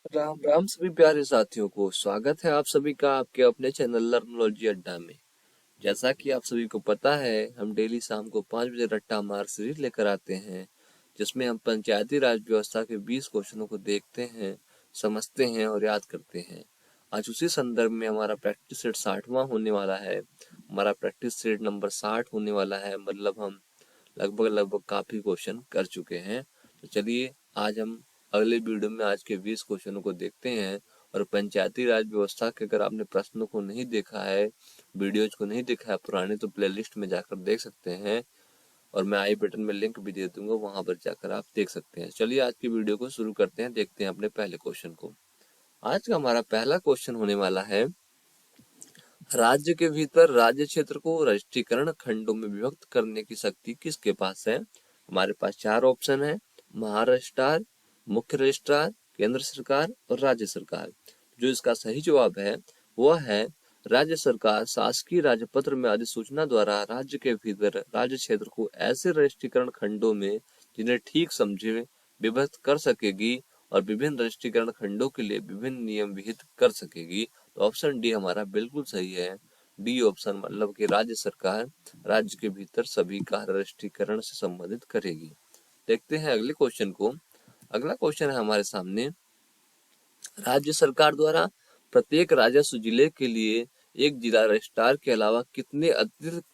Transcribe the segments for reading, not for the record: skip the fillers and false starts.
राम राम सभी प्यारे साथियों को स्वागत है आप सभी का आपके अपने चैनल लर्नोलॉजी अड्डा में। जैसा कि आप सभी को पता है, हम डेली शाम को 5 बजे रट्टा मार सीरीज लेकर आते हैं, जिसमें हम पंचायती राज व्यवस्था के 20 क्वेश्चनों को देखते हैं, समझते हैं और याद करते हैं। आज उसी संदर्भ में हमारा प्रैक्टिस सेट 60वां होने वाला है। हमारा प्रैक्टिस सेट नंबर 60 होने वाला है, मतलब हम लगभग लगभग काफी क्वेश्चन कर चुके हैं। तो चलिए आज हम अगले वीडियो में आज के 20 क्वेश्चनों को देखते हैं। और पंचायती राज व्यवस्था के अगर आपने प्रश्नों को नहीं देखा है, वीडियोज को नहीं देखा है पुराने, तो प्लेलिस्ट में जाकर देख सकते हैं और मैं आई बटन में लिंक भी दे दूंगा, वहां पर जाकर आप देख सकते हैं। चलिए आज की वीडियो को शुरू करते हैं, देखते हैं अपने पहले क्वेश्चन को। आज का हमारा पहला क्वेश्चन होने वाला है, राज्य के भीतर राज्य क्षेत्र को राष्ट्रीयकरण खंडों में विभक्त करने की शक्ति किसके पास है? हमारे पास 4 ऑप्शन है, महारजिस्ट्रार, मुख्य रजिस्ट्रार, केंद्र सरकार और राज्य सरकार। जो इसका सही जवाब है वह है राज्य सरकार शासकीय राजपत्र में अधिसूचना द्वारा राज्य के भीतर राज्य क्षेत्र को ऐसे राष्ट्रीयकरण खंडों में जिन्हें ठीक समझे विभक्त कर सकेगी और विभिन्न राष्ट्रीयकरण खंडों के लिए विभिन्न नियम विहित कर सकेगी। तो ऑप्शन डी हमारा बिल्कुल सही है। डी ऑप्शन, मतलब कि राज्य सरकार राज्य के भीतर सभी का राष्ट्रीयकरण से संबंधित करेगी। देखते हैं अगले क्वेश्चन को। अगला क्वेश्चन है हमारे सामने, राज्य सरकार द्वारा प्रत्येक राजस्व जिले के लिए एक जिला रजिस्ट्रार के अलावा कितने अतिरिक्त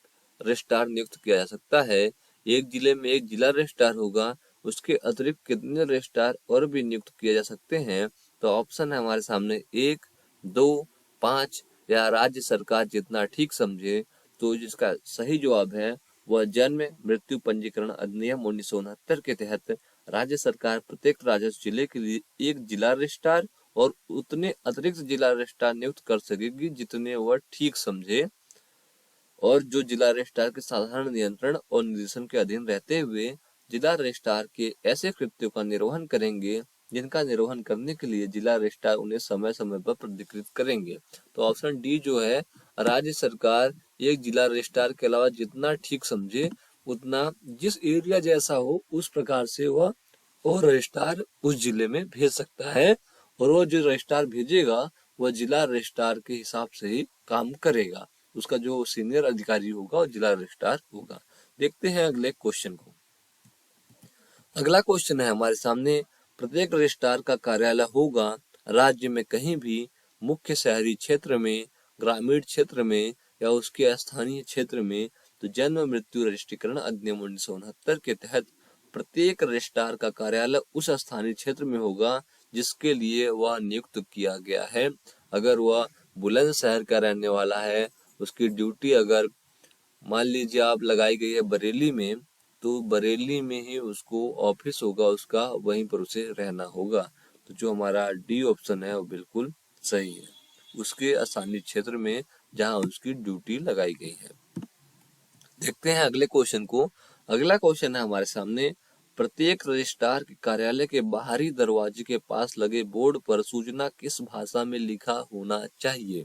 रजिस्ट्रार नियुक्त किया जा सकता है? एक जिले में एक जिला रजिस्ट्रार होगा, उसके अतिरिक्त कितने रजिस्ट्रार और भी नियुक्त किए जा सकते हैं? तो ऑप्शन है हमारे सामने 1, 2, 5 या राज्य सरकार जितना ठीक समझे। तो जिसका सही जवाब है वह जन्म मृत्यु पंजीकरण अधिनियम 1969 के तहत राज्य सरकार प्रत्येक राजस्व जिले के लिए एक जिला रजिस्ट्रार और उतने अतिरिक्त जिला रजिस्ट्रार नियुक्त कर सकेगी जितने वह ठीक समझे, और जो जिला रजिस्ट्रार के साधारण नियंत्रण और निर्देशन के अधीन रहते हुए जिला रजिस्ट्रार के ऐसे कृत्यों का निर्वहन करेंगे जिनका निर्वहन करने के लिए जिला रजिस्ट्रार उन्हें समय समय पर प्राधिकृत करेंगे। तो ऑप्शन डी जो है, राज्य सरकार एक जिला रजिस्ट्रार के अलावा जितना ठीक समझे उतना, जिस एरिया जैसा हो उस प्रकार से वह और रजिस्ट्रार उस जिले में भेज सकता है, और वो जो रजिस्ट्रार भेजेगा वह जिला रजिस्ट्रार के हिसाब से ही काम करेगा। उसका जो सीनियर अधिकारी होगा वो जिला रजिस्ट्रार होगा। देखते हैं अगले क्वेश्चन को। अगला क्वेश्चन है हमारे सामने, प्रत्येक रजिस्ट्रार का कार्यालय होगा राज्य में कहीं भी, मुख्य शहरी क्षेत्र में, ग्रामीण क्षेत्र में या उसके स्थानीय क्षेत्र में। तो जन्म मृत्यु रजिस्ट्रीकरण अधिनियम 1969 के तहत प्रत्येक रजिस्ट्रार का कार्यालय उस स्थानीय क्षेत्र में होगा जिसके लिए वह नियुक्त किया गया है। अगर वह बुलंदशहर का रहने वाला है, उसकी ड्यूटी अगर मान लीजिए आप लगाई गई है बरेली में, तो बरेली में ही उसको ऑफिस होगा उसका, वहीं पर उसे रहना होगा। तो जो हमारा डी ऑप्शन है वो बिल्कुल सही है, उसके स्थानीय क्षेत्र में जहां उसकी ड्यूटी लगाई गई है। देखते हैं अगले क्वेश्चन को। अगला क्वेश्चन है हमारे सामने, प्रत्येक रजिस्ट्रार के कार्यालय के बाहरी दरवाजे के पास लगे बोर्ड पर सूचना किस भाषा में लिखा होना चाहिए?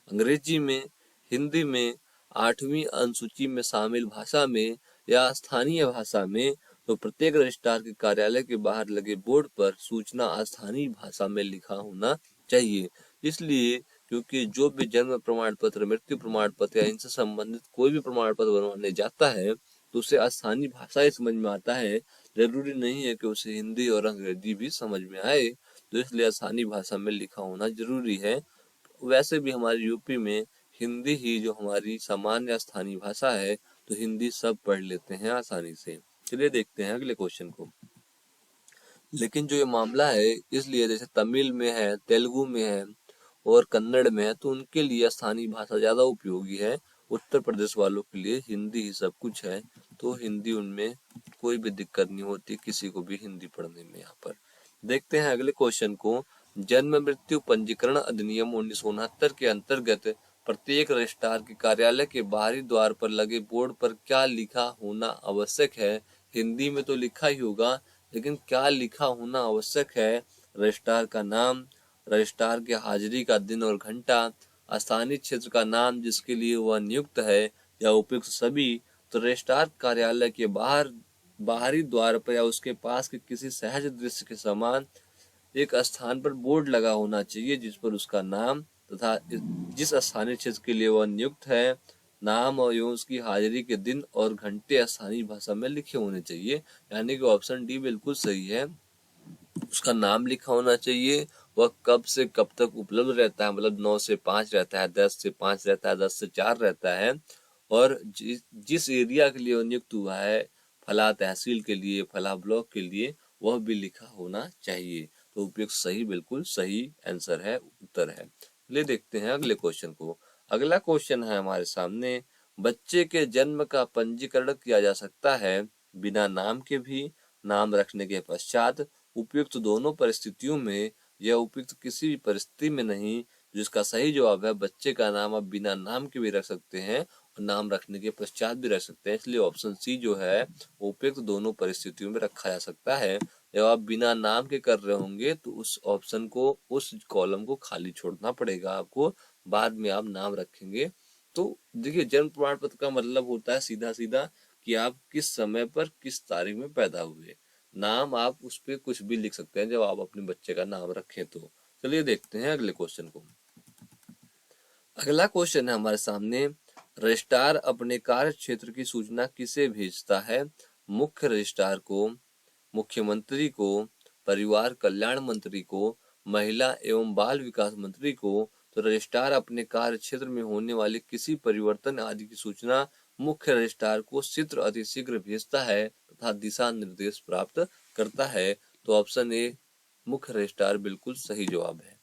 अंग्रेजी में, हिंदी में, 8वीं अनुसूची में शामिल भाषा में या स्थानीय भाषा में? तो प्रत्येक रजिस्ट्रार के कार्यालय के बाहर लगे बोर्ड पर सूचना स्थानीय भाषा में लिखा होना चाहिए। इसलिए क्योंकि जो भी जन्म प्रमाण पत्र, मृत्यु प्रमाण पत्र या इनसे संबंधित कोई भी प्रमाण पत्र बनवाने जाता है तो उसे स्थानीय भाषा ही समझ में आता है, जरूरी नहीं है कि उसे हिंदी और अंग्रेजी भी समझ में आए। तो इसलिए स्थानीय भाषा में लिखा होना जरूरी है। वैसे भी हमारे यूपी में हिंदी ही जो हमारी सामान्य स्थानीय भाषा है, तो हिंदी सब पढ़ लेते हैं आसानी से। चलिए देखते हैं अगले क्वेश्चन को। लेकिन जो ये मामला है, इसलिए जैसे तमिल में है, तेलुगु में है और कन्नड़ में है, तो उनके लिए स्थानीय भाषा ज्यादा उपयोगी है। उत्तर प्रदेश वालों के लिए हिंदी ही सब कुछ है, तो हिंदी उनमें कोई भी दिक्कत नहीं होती किसी को भी हिंदी पढ़ने में। यहाँ पर देखते हैं अगले क्वेश्चन को। जन्म मृत्यु पंजीकरण अधिनियम 1969 के अंतर्गत प्रत्येक रजिस्ट्रार के कार्यालय के बाहरी द्वार पर लगे बोर्ड पर क्या लिखा होना आवश्यक है? हिंदी में तो लिखा ही होगा, लेकिन क्या लिखा होना आवश्यक है? रजिस्ट्रार का नाम, रजिस्ट्रार की हाजिरी का दिन और घंटा, स्थानीय क्षेत्र का नाम जिसके लिए वह नियुक्त है, या उपयुक्त सभी। तो रजिस्ट्रार कार्यालय के बाहरी द्वार पर या उसके पास के किसी सहज दृश्य के समान एक स्थान पर बोर्ड लगा होना चाहिए जिस पर उसका नाम तथा जिस स्थानीय क्षेत्र के लिए वह नियुक्त है, नाम और एवं उसकी हाजिरी के दिन और घंटे स्थानीय भाषा में लिखे होने चाहिए। यानी कि ऑप्शन डी बिल्कुल सही है। उसका नाम लिखा होना चाहिए, वह कब से कब तक उपलब्ध रहता है, मतलब 9 से 5 रहता है, 10 से 5 रहता है, 10 से 4 रहता है, और जिस एरिया के लिए नियुक्त हुआ है, फला तहसील के लिए, फला ब्लॉक के लिए, वह भी लिखा होना चाहिए। तो उपयुक्त सही बिल्कुल सही आंसर है, उत्तर है। ले देखते हैं अगले क्वेश्चन को। अगला क्वेश्चन है हमारे सामने, बच्चे के जन्म का पंजीकरण किया जा सकता है बिना नाम के भी, नाम रखने के पश्चात, उपयुक्त दोनों परिस्थितियों में, या उपयुक्त किसी भी परिस्थिति में नहीं। जिसका सही जवाब है, बच्चे का नाम आप बिना नाम के भी रख सकते हैं और नाम रखने के पश्चात भी रख सकते हैं। इसलिए ऑप्शन सी जो है वो उपयुक्त दोनों परिस्थितियों में रखा जा सकता है। जब आप बिना नाम के कर रहे होंगे तो उस ऑप्शन को, उस कॉलम को खाली छोड़ना पड़ेगा आपको, बाद में आप नाम रखेंगे। तो देखिए, जन्म प्रमाण पत्र का मतलब होता है सीधा सीधा कि आप किस समय पर किस तारीख में पैदा हुए। नाम आप उस पर कुछ भी लिख सकते हैं जब आप अपने बच्चे का नाम रखें तो। चलिए देखते हैं अगले क्वेश्चन को। अगला क्वेश्चन है हमारे सामने, रजिस्ट्रार अपने कार्य क्षेत्र की सूचना किसे भेजता है? मुख्य रजिस्ट्रार को, मुख्यमंत्री को, परिवार कल्याण मंत्री को, महिला एवं बाल विकास मंत्री को। तो रजिस्ट्रार अपने कार्य क्षेत्र में होने वाले किसी परिवर्तन आदि की सूचना मुख्य रजिस्ट्रार को शीघ्र अतिशीघ्र भेजता है तथा दिशा निर्देश प्राप्त करता है। तो ऑप्शन ए मुख्य रजिस्ट्रार बिल्कुल सही जवाब है।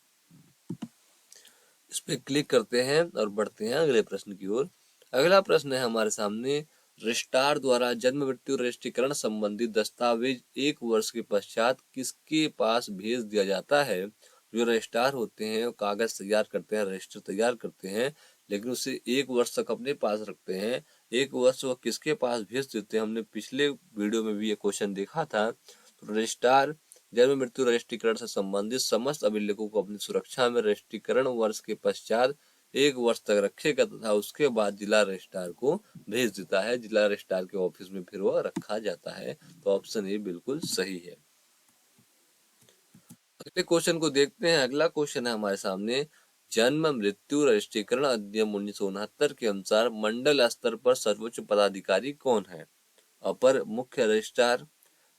इस पे क्लिक करते हैं और बढ़ते हैं अगले प्रश्न की ओर। अगला प्रश्न है हमारे सामने, रजिस्ट्रार द्वारा जन्म मृत्यु रजिस्ट्रीकरण संबंधी दस्तावेज 1 वर्ष के पश्चात किसके पास भेज दिया जाता है? जो रजिस्ट्रार होते हैं वो कागज तैयार करते हैं, रजिस्टर तैयार करते हैं, लेकिन उसे 1 वर्ष तक अपने पास रखते हैं। 1 वर्ष वो किसके पास भेज देते हैं? हमने पिछले वीडियो में भी ये क्वेश्चन देखा था। तो रजिस्ट्रार जन्म मृत्यु रजिस्ट्रीकरण से संबंधित समस्त अभिलेखों को अपनी सुरक्षा में रजिस्ट्रीकरण वर्ष के पश्चात 1 वर्ष तक रखेगा तथा उसके बाद जिला रजिस्ट्रार को भेज देता है। जिला रजिस्ट्रार के ऑफिस में फिर वह रखा जाता है। तो ऑप्शन ए बिल्कुल सही है। अगले क्वेश्चन को देखते हैं। अगला क्वेश्चन है हमारे सामने, जन्म मृत्यु रजिस्ट्रीकरण अधिनियम 1969 के अनुसार मंडल स्तर पर सर्वोच्च पदाधिकारी कौन है? अपर मुख्य रजिस्ट्रार,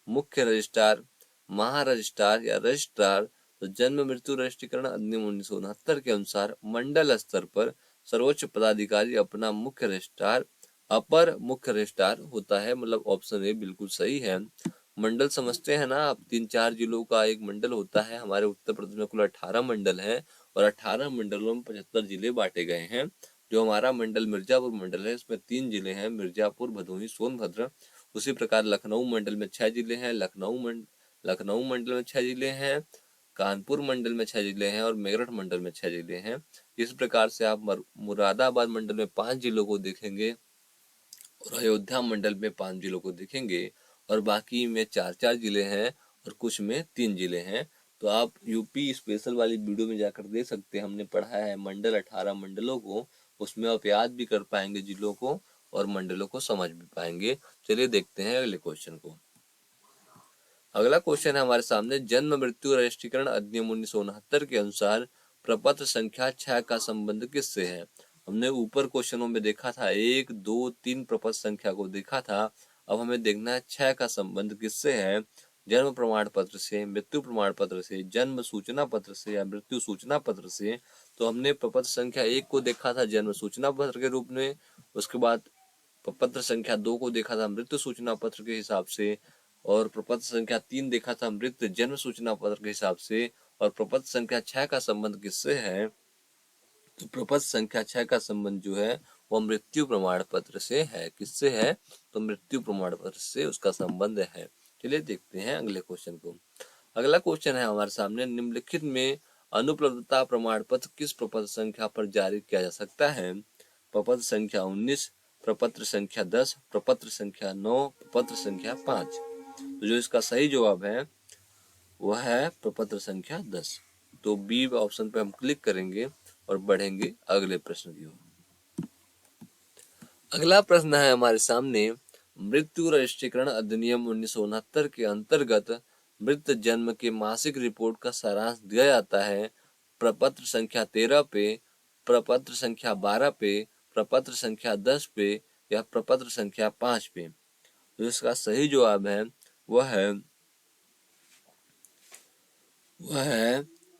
मुख्य रजिस्ट्रार, महारजिस्ट्रार या रजिस्ट्रार। तो जन्म मृत्यु रजिस्ट्रीकरण अधिनियम 1969 के अनुसार मंडल स्तर पर सर्वोच्च पदाधिकारी अपना मुख्य रजिस्ट्रार, अपर मुख्य रजिस्ट्रार होता है। मतलब ऑप्शन ए बिल्कुल सही है। मंडल समझते हैं ना आप, 3-4 जिलों का एक मंडल होता है। हमारे उत्तर प्रदेश में कुल 18 मंडल हैं और 18 मंडलों में 75 जिले बांटे गए हैं। जो हमारा मंडल मिर्जापुर मंडल है, इसमें 3 जिले हैं, मिर्जापुर, भदोही, सोनभद्र। उसी प्रकार लखनऊ मंडल में 6 जिले हैं, लखनऊ मंडल में 6 जिले हैं, कानपुर मंडल में 6 जिले हैं और मेरठ मंडल में 6 जिले हैं। इस प्रकार से आप मुरादाबाद मंडल में 5 जिलों को देखेंगे और अयोध्या मंडल में 5 जिलों को देखेंगे और बाकी में 4-4 जिले हैं और कुछ में 3 जिले हैं। तो आप यूपी स्पेशल वाली वीडियो में जाकर देख सकते हैं, हमने पढ़ा है मंडल 18 मंडलों को, उसमें आप याद भी कर पाएंगे जिलों को और मंडलों को समझ भी पाएंगे। चलिए देखते हैं अगले क्वेश्चन को। अगला क्वेश्चन है हमारे सामने, जन्म मृत्यु रजिस्ट्रीकरण अधिनियम 1969 के अनुसार प्रपत्र संख्या 6 का संबंध किससे है? हमने ऊपर क्वेश्चनों में देखा था 1, 2, 3 प्रपत्र संख्या को देखा था। अब हमें देखना है 6 का संबंध किससे है? जन्म प्रमाण पत्र से, मृत्यु प्रमाण पत्र से, जन्म सूचना पत्र से या मृत्यु सूचना पत्र से। तो हमने प्रपत्र संख्या 1 को देखा था जन्म सूचना पत्र के रूप में, उसके बाद प्रपत्र संख्या 2 को देखा था मृत्यु सूचना पत्र के हिसाब से, और प्रपत्र संख्या 3 देखा था मृत जन्म सूचना पत्र के हिसाब से, और प्रपत्र संख्या 6 का संबंध किससे है? तो प्रपत्र संख्या 6 का संबंध जो है वो मृत्यु प्रमाण पत्र से है। किससे है? तो मृत्यु प्रमाण पत्र से उसका संबंध है। चलिए देखते हैं अगले क्वेश्चन को। अगला क्वेश्चन है हमारे सामने, निम्नलिखित में अनुपलब्धता प्रमाण पत्र किस प्रपत्र संख्या पर जारी किया जा सकता है? प्रपत्र संख्या 19, प्रपत्र संख्या 10, प्रपत्र संख्या 9, प्रपत्र संख्या 5। तो जो इसका सही जवाब है वह है प्रपत्र संख्या 10। तो बी ऑप्शन पे हम क्लिक करेंगे और बढ़ेंगे अगले प्रश्न की ओर। अगला प्रश्न है हमारे सामने, मृत्यु रजिस्ट्रीकरण अधिनियम 1969 के अंतर्गत मृत जन्म के मासिक रिपोर्ट का सारांश दिया जाता है प्रपत्र संख्या 13 पे, प्रपत्र संख्या 12 पे, प्रपत्र संख्या 10 पे या प्रपत्र संख्या 5 पे। तो इसका सही जवाब है वह है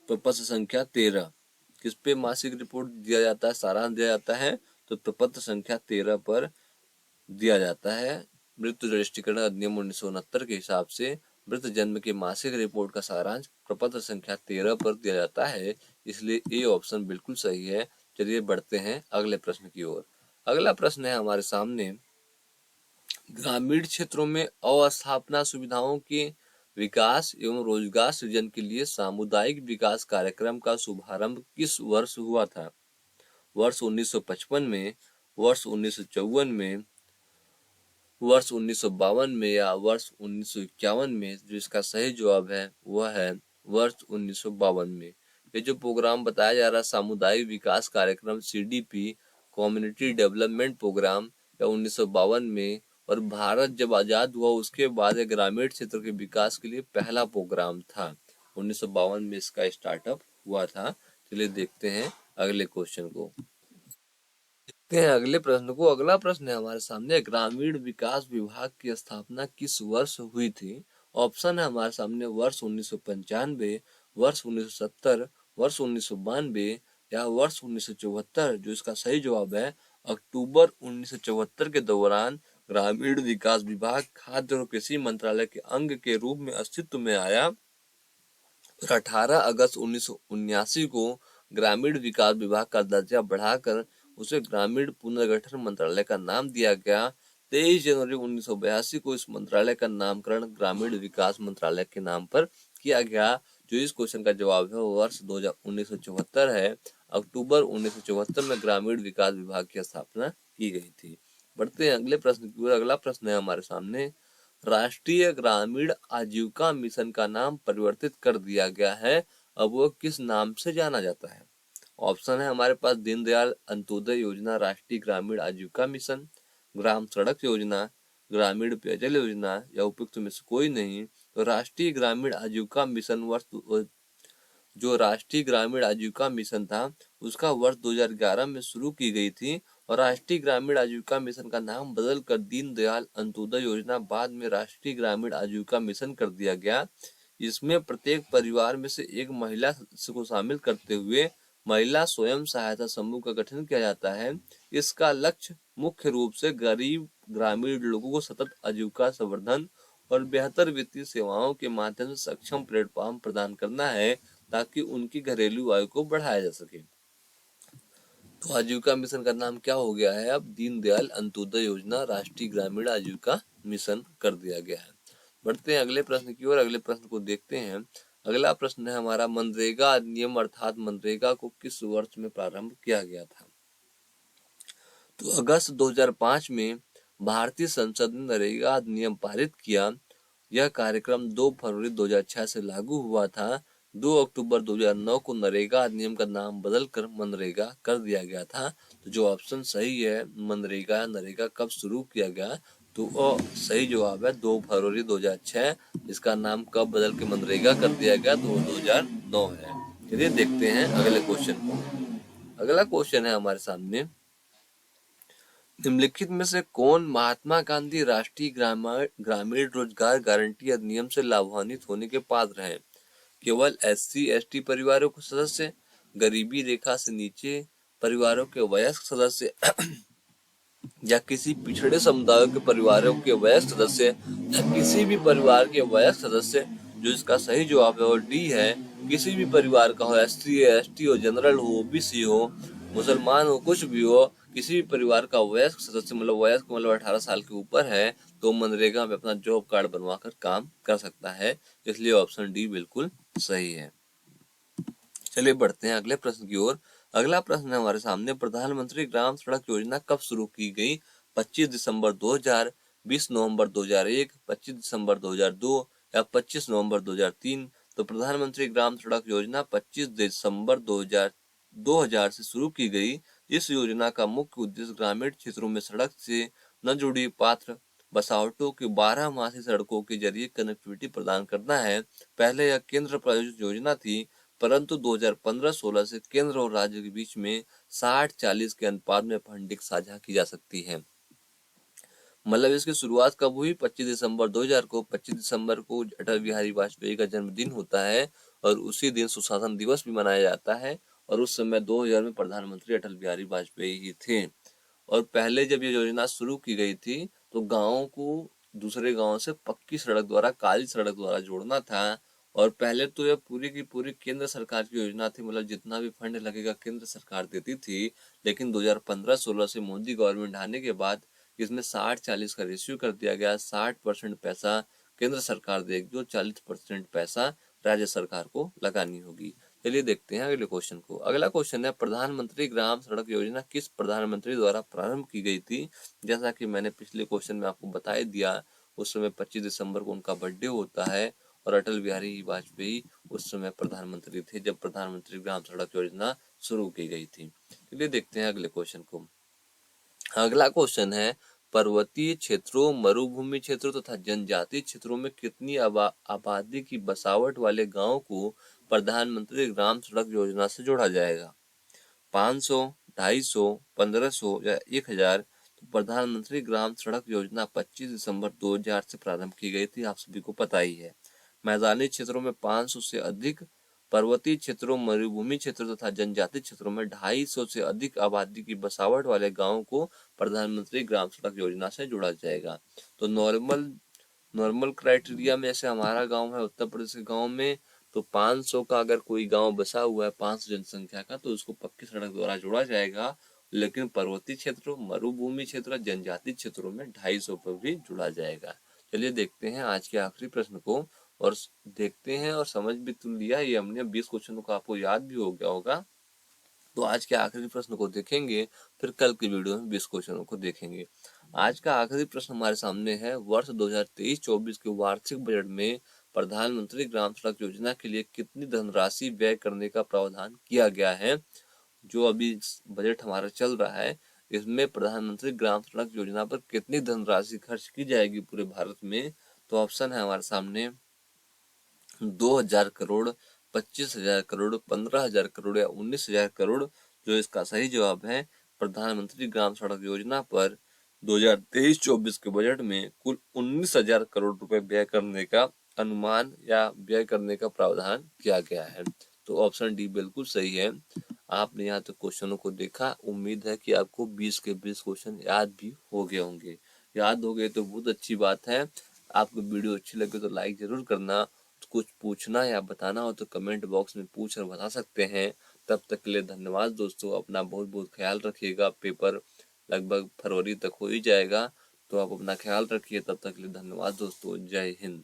प्रपत्र संख्या 13। किस पे मासिक रिपोर्ट दिया जाता है, सारांश दिया जाता है? तो प्रपत्र संख्या 13 पर दिया जाता है। मृत्यु रजिस्ट्रीकरण अधिनियम 1969 के हिसाब से मृत जन्म के मासिक रिपोर्ट का सारांश प्रपत्र संख्या 13 पर दिया जाता है, इसलिए ए ऑप्शन बिल्कुल सही है। चलिए बढ़ते हैं अगले प्रश्न की ओर। अगला प्रश्न है हमारे सामने, ग्रामीण क्षेत्रों में अवस्थापना सुविधाओं के विकास एवं रोजगार सृजन के लिए सामुदायिक विकास कार्यक्रम का शुभारंभ किस वर्ष हुआ था? वर्ष 1955 में, वर्ष 1954 में, वर्ष 1952 में या वर्ष 1951 में? जो इसका सही जवाब है वह है वर्ष 1952 में। ये जो प्रोग्राम बताया जा रहा है सामुदायिक विकास कार्यक्रम CDP कम्युनिटी डेवलपमेंट प्रोग्राम या 1952 में, और भारत जब आजाद हुआ उसके बाद ग्रामीण क्षेत्र के विकास के लिए पहला प्रोग्राम था। 1952 में इसका स्टार्टअप हुआ था। चलिए देखते हैं अगले क्वेश्चन को, देखते हैं अगले प्रश्न को। अगला प्रश्न है हमारे सामने, ग्रामीण विकास विभाग की स्थापना किस वर्ष हुई थी? ऑप्शन है हमारे सामने वर्ष 1995, वर्ष 1970, वर्ष 1992 या वर्ष 1974। जो इसका सही जवाब है अक्टूबर 1974 के दौरान ग्रामीण विकास विभाग खाद्य और कृषि मंत्रालय के अंग के रूप में अस्तित्व में आया और 18 अगस्त 1979 को ग्रामीण विकास विभाग का दर्जा बढ़ाकर उसे ग्रामीण पुनर्गठन मंत्रालय का नाम दिया गया। 23 जनवरी 1982 को इस मंत्रालय का नामकरण ग्रामीण विकास मंत्रालय के नाम पर किया गया। जो इस क्वेश्चन का जवाब है वर्ष 1974 है। अक्टूबर 1974 में ग्रामीण विकास विभाग की स्थापना की गई थी। बढ़ते हैं अगले प्रश्न की ओर। अगला प्रश्न है हमारे सामने, राष्ट्रीय ग्रामीण आजीविका मिशन का नाम परिवर्तित कर दिया गया है, अब वो किस नाम से जाना जाता है? ऑप्शन है हमारे पास दीनदयाल अंत्योदय योजना, राष्ट्रीय ग्रामीण आजीविका मिशन, ग्राम सड़क योजना, ग्रामीण पेयजल योजना या उपयुक्त में से कोई नहीं। तो राष्ट्रीय ग्रामीण आजीविका मिशन जो राष्ट्रीय ग्रामीण आजीविका मिशन था उसका वर्ष 2011 में शुरू की गई थी और राष्ट्रीय ग्रामीण आजीविका मिशन का नाम बदलकर दीनदयाल अंत्योदय योजना बाद में राष्ट्रीय ग्रामीण आजीविका मिशन कर दिया गया। इसमें प्रत्येक परिवार में से एक महिला सदस्य को शामिल करते हुए महिला स्वयं सहायता समूह का गठन किया जाता है। इसका लक्ष्य मुख्य रूप से गरीब ग्रामीण लोगों को सतत आजीविका संवर्धन और बेहतर वित्तीय सेवाओं के माध्यम से सक्षम प्लेटफॉर्म प्रदान करना है ताकि उनकी घरेलू आय को बढ़ाया जा सके। तो आजीविका मिशन का नाम क्या हो गया है अब? दीनदयाल अंत्योदय योजना राष्ट्रीय ग्रामीण आजीविका मिशन कर दिया गया है। बढ़ते हैं अगले प्रश्न की ओर। अगले प्रश्न को देखते हैं। अगला प्रश्न है हमारा, मनरेगा अधिनियम अर्थात मनरेगा को किस वर्ष में प्रारंभ किया गया था? तो अगस्त 2005 में भारतीय संसद ने नरेगा अधिनियम पारित किया। यह कार्यक्रम 2 फरवरी 2006 से लागू हुआ था। 2 अक्टूबर 2009 को नरेगा अधिनियम का नाम बदलकर मनरेगा कर दिया गया था। तो जो ऑप्शन सही है, मनरेगा नरेगा कब शुरू किया गया, तो वो सही जवाब है 2 फरवरी 2006। इसका नाम कब बदल के मनरेगा कर दिया गया, तो 2009 है। चलिए देखते हैं अगले क्वेश्चन को। अगला क्वेश्चन है हमारे सामने, निम्नलिखित में से कौन महात्मा गांधी राष्ट्रीय ग्रामीण रोजगार गारंटी अधिनियम से लाभान्वित होने के पात्र हैं? केवल SC/ST परिवारों के सदस्य, गरीबी रेखा से नीचे परिवारों के वयस्क सदस्य या किसी पिछड़े समुदायों के परिवारों के वयस्क सदस्य या किसी भी परिवार के वयस्क सदस्य? जो इसका सही जवाब है वो डी है, किसी भी परिवार का हो, SC/ST हो, जनरल हो, OBC हो, मुसलमान हो, कुछ भी हो, किसी भी परिवार का वयस्क सदस्य वयस्क 18 साल के ऊपर है तो मनरेगा में अपना जॉब कार्ड बनवा कर काम कर सकता है। इसलिए ऑप्शन डी बिल्कुल सही है। चलिए बढ़ते हैं अगले प्रश्न की ओर। अगला प्रश्न है हमारे सामने, प्रधानमंत्री ग्राम सड़क योजना कब शुरू की गई? 25 दिसंबर 2000, 20 नवंबर 2001, 25 दिसंबर 2002 या 25 नवंबर 2003? तो प्रधानमंत्री ग्राम सड़क योजना 25 दिसंबर 2000 से शुरू की गई। इस योजना का मुख्य उद्देश्य ग्रामीण क्षेत्रों में सड़क से न जुड़ी पात्र बसावटों की 12 मासी सड़कों के जरिए कनेक्टिविटी प्रदान करना है। पहले यह केंद्र प्रायोजित योजना थी, परंतु 2015-16 से केंद्र और राज्य के बीच में 60-40 के अनुपात में फंडिंग साझा की जा सकती है। मतलब इसकी शुरुआत कब हुई? 25 दिसंबर 2000 को। 25 दिसंबर को अटल बिहारी वाजपेयी का जन्मदिन होता है और उसी दिन सुशासन दिवस भी मनाया जाता है। और उस समय 2000 में प्रधानमंत्री अटल बिहारी वाजपेयी ही थे। और पहले जब ये योजना शुरू की गई थी तो गाँव को दूसरे गाँव से पक्की सड़क द्वारा, काली सड़क द्वारा जोड़ना था। और पहले तो यह पूरी की पूरी केंद्र सरकार की योजना थी, मतलब जितना भी फंड लगेगा केंद्र सरकार देती थी। लेकिन 2015-16 से मोदी गवर्नमेंट आने के बाद इसमें 60-40 का रेशियो कर दिया गया। 60% पैसा केंद्र सरकार देगी, जो 40% पैसा राज्य सरकार को लगानी होगी। चलिए देखते हैं अगले क्वेश्चन को। अगला क्वेश्चन है, प्रधानमंत्री ग्राम सड़क योजना किस प्रधानमंत्री द्वारा प्रारंभ की गई थी? जैसा कि मैंने पिछले क्वेश्चन में आपको बता ही दिया, उस समय 25 दिसंबर को उनका बर्थडे होता है और अटल बिहारी वाजपेयी उस समय प्रधानमंत्री थे जब प्रधानमंत्री ग्राम सड़क योजना शुरू की गई थी। चलिए देखते हैं अगले क्वेश्चन को। अगला क्वेश्चन है, पर्वतीय क्षेत्रों, मरुभूमि क्षेत्रों तथा जनजातीय क्षेत्रों में कितनी आबादी की बसावट वाले गांव को प्रधानमंत्री ग्राम सड़क योजना से जोड़ा जाएगा? 500, 250, 1500 या 1000? तो प्रधानमंत्री ग्राम सड़क योजना 25 दिसंबर 2000 से प्रारंभ की गई थी, आप सभी को पता ही है। मैदानी क्षेत्रों में 500 से अधिक, पर्वतीय क्षेत्रों, मरुभूमि क्षेत्रों तथा जनजातीय क्षेत्रों में 250 से अधिक आबादी की बसावट वाले गांवों को प्रधानमंत्री ग्राम सड़क योजना से जोड़ा जाएगा। तो नॉर्मल क्राइटेरिया में, जैसे हमारा गांव है उत्तर प्रदेश के गांव में, तो 500 का अगर कोई गांव बसा हुआ है 500 जनसंख्या का, तो उसको पक्की सड़क द्वारा जोड़ा जाएगा। लेकिन पर्वतीय क्षेत्रों, मरुभूमि क्षेत्र, जनजातीय क्षेत्रों में 250 पर भी जुड़ा जाएगा। चलिए देखते हैं आज के आखिरी प्रश्न को और देखते हैं, और समझ भी तो लिया ये हमने, 20 क्वेश्चनों का आपको याद भी हो गया होगा। तो आज के आखिरी प्रश्न को देखेंगे, फिर कल की वीडियो में 20 क्वेश्चनों को देखेंगे। आज का आखिरी प्रश्न हमारे सामने है, वर्ष 2023-24 के वार्षिक बजट में प्रधानमंत्री ग्राम सड़क योजना के लिए कितनी धनराशि व्यय करने का प्रावधान किया गया है? जो अभी बजट हमारा चल रहा है, इसमें प्रधानमंत्री ग्राम सड़क योजना पर कितनी धनराशि खर्च की जाएगी पूरे भारत में? तो ऑप्शन है हमारे सामने 2000 करोड़, 25,000 करोड़, 15,000 करोड़ या 19,000 करोड़। जो इसका सही जवाब है, प्रधानमंत्री ग्राम सड़क योजना पर 2023-24 के बजट में कुल 19,000 करोड़ रुपए व्यय करने का अनुमान या व्यय करने का प्रावधान किया गया है। तो ऑप्शन डी बिल्कुल सही है। आपने यहाँ तक क्वेश्चनों को देखा, उम्मीद है कि आपको 20 के 20 क्वेश्चन याद भी हो गए होंगे। याद हो गए तो बहुत अच्छी बात है। आपको वीडियो अच्छी लगे तो लाइक जरूर करना। कुछ पूछना या बताना हो तो कमेंट बॉक्स में पूछ कर बता सकते हैं। तब तक के लिए धन्यवाद दोस्तों, अपना बहुत बहुत ख्याल रखिएगा। पेपर लगभग फरवरी तक हो ही जाएगा, तो आप अपना ख्याल रखिए। तब तक के लिए धन्यवाद दोस्तों, जय हिंद।